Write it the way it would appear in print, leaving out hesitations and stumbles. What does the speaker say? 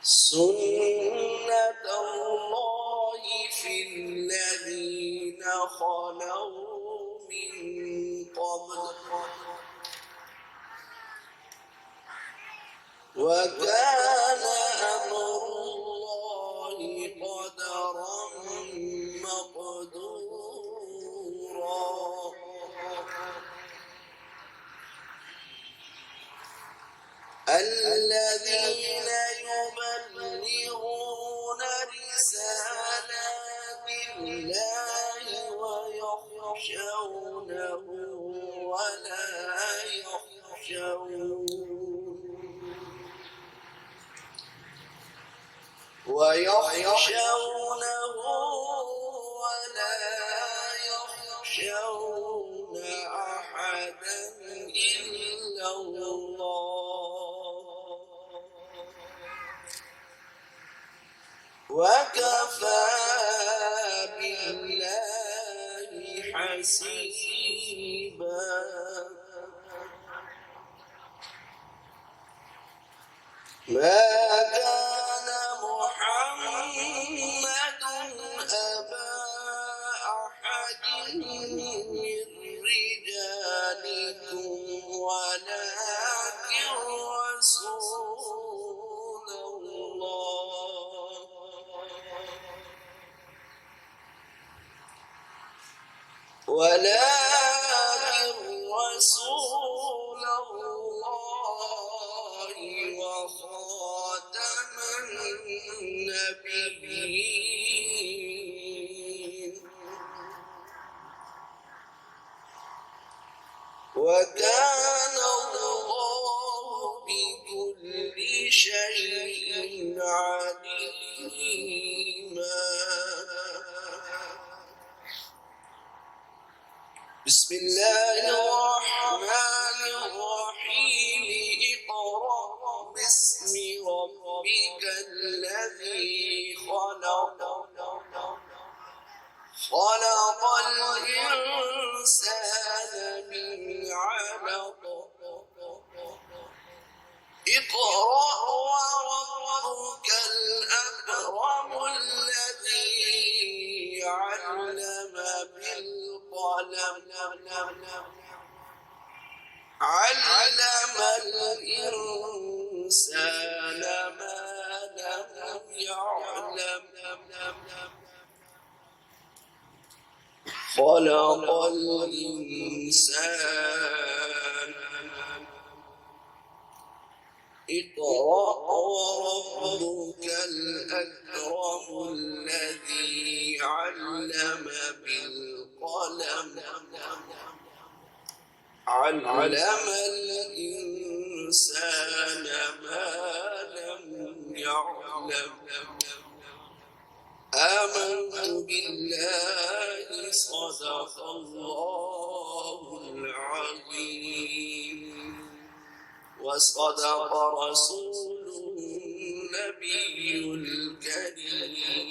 سنة الله في الذين خلوا من قبل وكان أمر الله قدرا مقدورا الذين يبلغون رسالات الله ويخشونه ولا يخشونه ولا يخشون أحدا إلا الله وكفى بالله حسيبا ما كان محمد أبا أحد من رجالكم ولكن رسول الله وخاتم النبيين وكان الله بكل شيء عليما بسم الله الرحمن الرحيم اقرأ باسم ربك الذي خلق الإنسان من علق اقرأ وربك الأكرم الذي علم بالقلم علم الإنسان ما لم يعلم خلق الإنسان اقرأ وربك الأكرم الذي علم بالقلم علم الإنسان ما لم يعلم آمنت بالله صدق الله العظيم وصدق رسوله النبي الكريم